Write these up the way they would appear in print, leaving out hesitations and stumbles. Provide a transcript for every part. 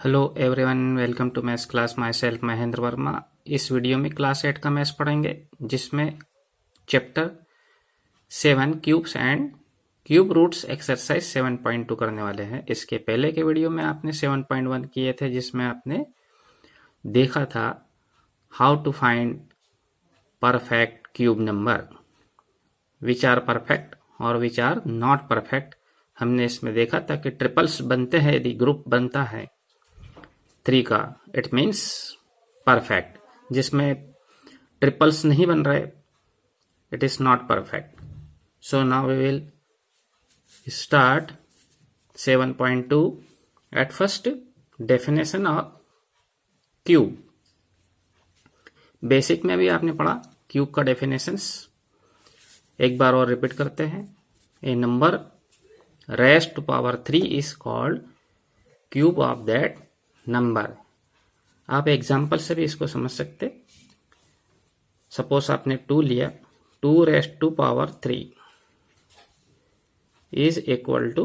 Hello everyone, welcome to maths class. Myself Mahendra Verma. इस video में class 8 का maths पढ़ेंगे, जिसमें chapter 7 cubes and cube roots exercise 7.2 करने वाले हैं। इसके पहले के वीडियो में आपने 7.1 किए थे, जिसमें आपने देखा था how to find perfect cube number, which are perfect और विच आर नॉट परफेक्ट। हमने इसमें देखा था कि ट्रिपल्स बनते हैं, यदि ग्रुप बनता है 3 का, इट मीन्स परफेक्ट। जिसमें ट्रिपल्स नहीं बन रहे, it is not perfect. So now we will start 7.2 at first definition of cube. Basic में भी आपने पढ़ा क्यूब का डेफिनेशंस, एक बार और रिपीट करते हैं। A number raised to power 3 is called cube of that number. आप एग्जाम्पल से भी इसको समझ सकते। सपोज आपने 2 लिया, 2 raised to power 3 is equal to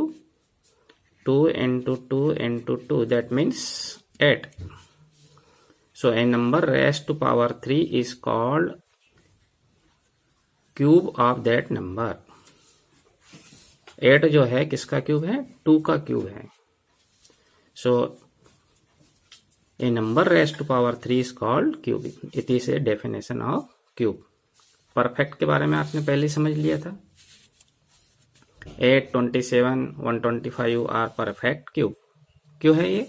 2 into 2 into 2, that means 8. So a number raised to power 3 is called cube of that number. 8 जो है किसका क्यूब है? 2 का क्यूब है। So a number raised to power 3 is called cube. It is a definition of cube. Perfect के बारे में आपने पहले समझ लिया था। 8, 27, 125 आर परफेक्ट क्यूब। क्यों है ये?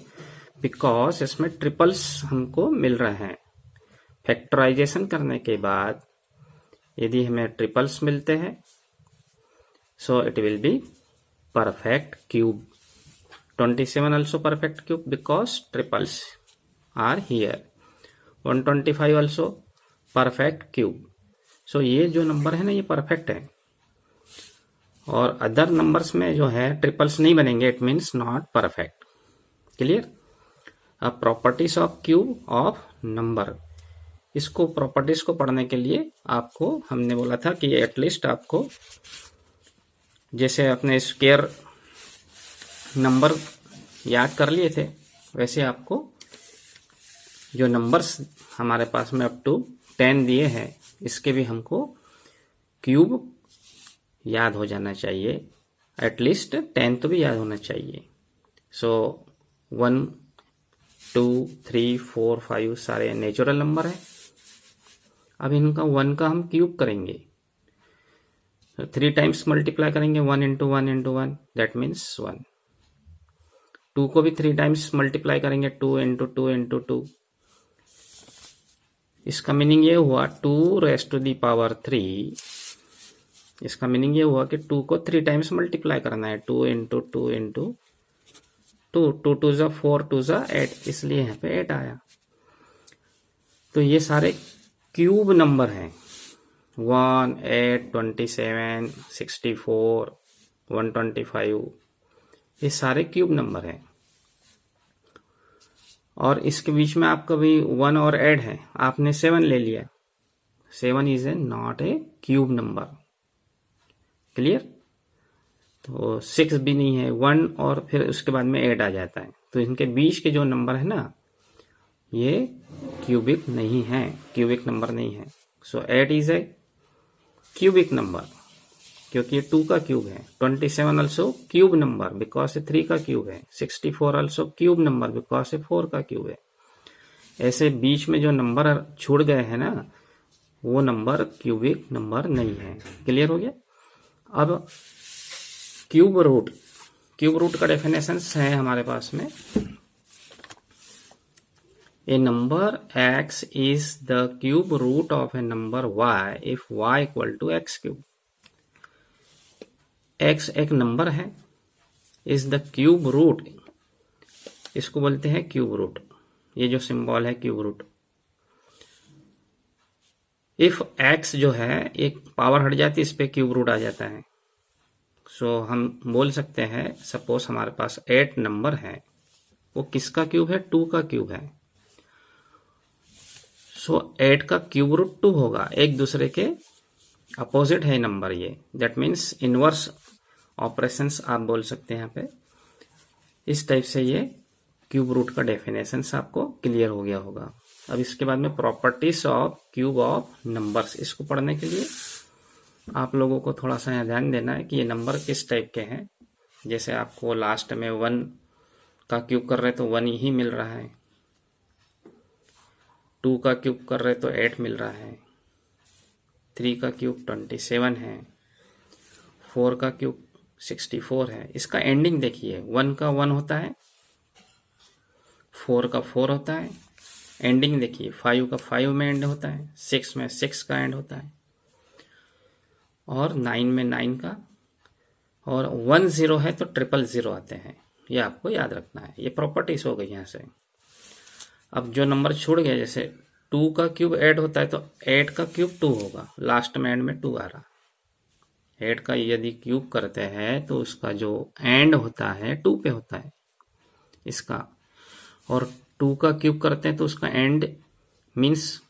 बिकॉज इसमें ट्रिपल्स हमको मिल रहे हैं। फैक्टराइजेशन करने के बाद यदि हमें ट्रिपल्स मिलते हैं, so it will be perfect cube. 27 also perfect cube because triples are here. 125 also perfect cube. So ये जो नंबर है ना, ये परफेक्ट है। और अदर नंबर्स में जो है ट्रिपल्स नहीं बनेंगे, it means not perfect. Clear? अब properties of cube of number, इसको प्रॉपर्टीज को पढ़ने के लिए आपको हमने बोला था कि एटलीस्ट आपको, जैसे अपने स्क्वायर नंबर याद कर लिए थे, वैसे आपको जो नंबर्स हमारे पास में अप टू 10 दिए हैं, इसके भी हमको क्यूब याद हो जाना चाहिए। एटलीस्ट 10 तो भी याद होना चाहिए। सो 1, 2, 3, 4, 5 सारे नेचुरल नंबर है। अब इनका 1 का हम क्यूब करेंगे, 3 टाइम्स मल्टीप्लाई करेंगे। 1 into 1 into 1, दैट मीन्स 1। 2 को भी 3 टाइम्स मल्टीप्लाई करेंगे, 2 into 2 into 2। इसका मीनिंग ये हुआ 2 raised to the power 3। इसका मीनिंग ये हुआ कि 2 को 3 टाइम्स मल्टीप्लाई करना है। 2 into 2 into 2, 2 2 जा 4, 2 जा 8, इसलिए यहाँ पे 8 आया। तो ये सारे क्यूब नंबर हैं। 1, 8, 27, 64, 125, ये सारे क्यूब नंबर हैं। और इसके बीच में आपका भी 1 और ऐड है, आपने 7 ले लिया। 7 is a not a cube number. Clear? तो 6 भी नहीं है, 1 और फिर उसके बाद में 8 आ जाता है। तो इनके बीच के जो नंबर है ना, ये क्यूबिक नहीं है, क्यूबिक नंबर नहीं है। सो 8 इज ए क्यूबिक नंबर, क्योंकि ये 2 का क्यूब है। 27 also क्यूब नंबर बिकॉज ये 3 का क्यूब है। 64 also क्यूब नंबर बिकॉज ये 4 का क्यूब है। ऐसे बीच में जो नंबर छूट गए हैं ना, वो नंबर क्यूबिक नंबर नहीं है। क्लियर हो गया? अब क्यूब रूट, क्यूब रूट का डेफिनेशन है हमारे पास में। A number x is the cube root of a number y if y equal to x cube. x एक नंबर है, इज द क्यूब रूट, इसको बोलते हैं क्यूब रूट। ये जो सिंबल है क्यूब रूट। इफ x जो है, एक पावर हट जाती है, इस पे क्यूब रूट आ जाता है। सो हम बोल सकते हैं, सपोज हमारे पास 8 नंबर है, वो किसका क्यूब है? 2 का क्यूब है। सो 8 का क्यूब रूट 2 होगा। एक दूसरे के अपोजिट है नंबर ये, दैट मीन्स इनवर्स ऑपरेशंस आप बोल सकते हैं यहाँ पे। इस टाइप से ये क्यूब रूट का डेफिनेशन आपको क्लियर हो गया होगा। अब इसके बाद में properties of cube of numbers, इसको पढ़ने के लिए आप लोगों को थोड़ा सा यहाँ ध्यान देना है कि ये नंबर किस टाइप के हैं। जैसे आपको लास्ट में 1 का क्यूब कर रहे तो 1 ही मिल रहा है, 2 का क्यूब कर रहे तो 8 मिल रहा है, 3 का क्यूब 27 है, 4 का क्यूब 64 है। इसका एंडिंग देखिए, 1 का 1 होता है, 4 का 4 होता है, एंडिंग देखिए 5 का 5 में एंड होता है, 6 में 6 का एंड होता है, और 9 में 9 का, और 1 0 है तो 000 आते हैं। ये आपको याद रखना है। ये प्रॉपर्टीज हो गई यहाँ से। अब जो नंबर छूट गया, जैसे 2 का क्यूब 8 होता है तो 8 का क्यूब 2 होगा, लास्ट में एंड में 2 आ रहा। 8 का यदि क्यूब करते हैं तो उसका जो एंड होता है 2 पे होता है इसका, और 2 का क्यूब करते हैं तो उसका एंड मीन्स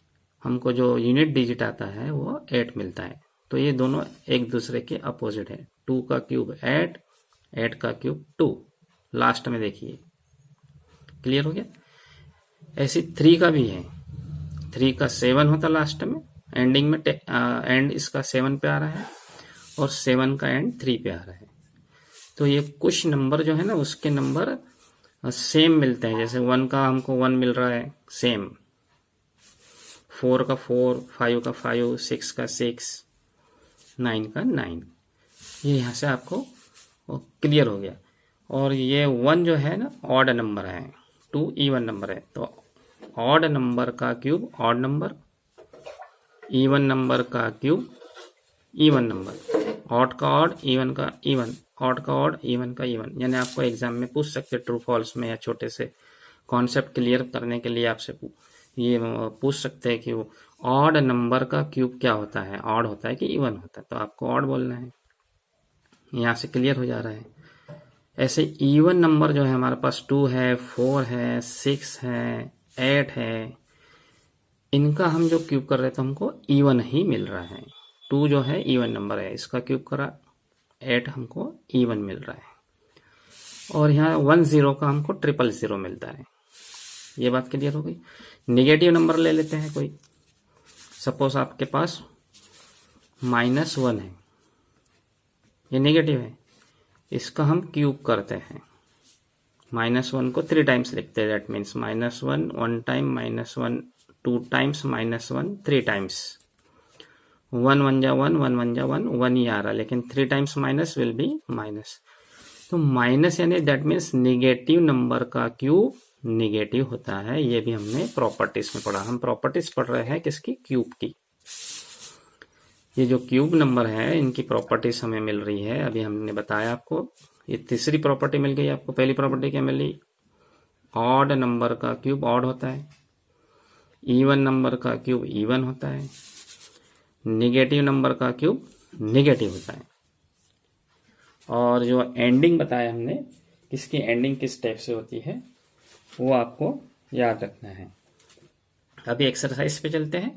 हमको जो यूनिट डिजिट आता है वो 8 मिलता है। तो ये दोनों एक दूसरे के अपोजिट है। 2 का क्यूब 8, 8 का क्यूब 2, लास्ट में देखिए। क्लियर हो गया? ऐसे 3 का भी है, 3 का 7 होता लास्ट में, एंडिंग में एंड इसका 7 पे आ रहा है, और 7 का एंड 3 पे आ रहा है। तो ये कुछ नंबर जो है ना उसके नंबर सेम मिलते हैं। जैसे 1 का हमको 1 मिल रहा है सेम, 4 का 4, 5 का 5, 6 का 6, 9 का 9। ये यहाँ से आपको क्लियर हो गया। और ये 1 जो है ना ऑड नंबर है, 2 इवन नंबर है। तो ऑड नंबर का cube odd number, even number का क्यूब इवन नंबर, ऑड का ऑड, इवन का इवन, ऑड का ऑड, इवन का इवन। यानी आपको एग्जाम में पूछ सकते ट्रू फॉल्स में, या छोटे से कॉन्सेप्ट क्लियर करने के लिए आपसे ये पूछ सकते हैं कि वो ऑड नंबर का क्यूब क्या होता है, ऑड होता है कि इवन होता है। तो आपको ऑड बोलना है। यहाँ से क्लियर हो जा रहा है। ऐसे इवन नंबर जो है हमारे पास 2 है, 4 है, 6 है, 8 है, इनका हम जो क्यूब कर रहे थे हमको इवन ही मिल रहा है। 2 जो है इवन नंबर है, इसका क्यूब करा 8 हमको इवन मिल रहा है। और यहाँ 1 0 का हमको 000 मिलता है। ये बात क्लियर हो गई। नेगेटिव नंबर ले लेते हैं कोई। सपोज आपके पास -1 है, ये नेगेटिव है, इसका हम क्यूब करते हैं। -1 को 3 टाइम्स लिखते हैं। That means -1 1 time, -1 2 times, -1 3 times. 1 1 जा 1, 1 1 जा 1, 1 ही आ रहा, लेकिन 3 times minus will be minus. तो माइनस यानी दैट मीन्स नेगेटिव नंबर का क्यूब नेगेटिव होता है। ये भी हमने प्रॉपर्टीज में पढ़ा। हम प्रॉपर्टीज पढ़ रहे हैं किसकी? क्यूब की। ये जो क्यूब नंबर है इनकी प्रॉपर्टीज हमें मिल रही है। अभी हमने बताया आपको, ये तीसरी प्रॉपर्टी मिल गई आपको। पहली प्रॉपर्टी क्या मिली? ऑड नंबर का क्यूब ऑड होता है, इवन नंबर का क्यूब इवन होता है, नेगेटिव नंबर का क्यूब नेगेटिव होता है। और जो एंडिंग बताया हमने, किसकी एंडिंग किस टाइप से होती है वो आपको याद रखना है। अभी एक्सरसाइज पे चलते हैं।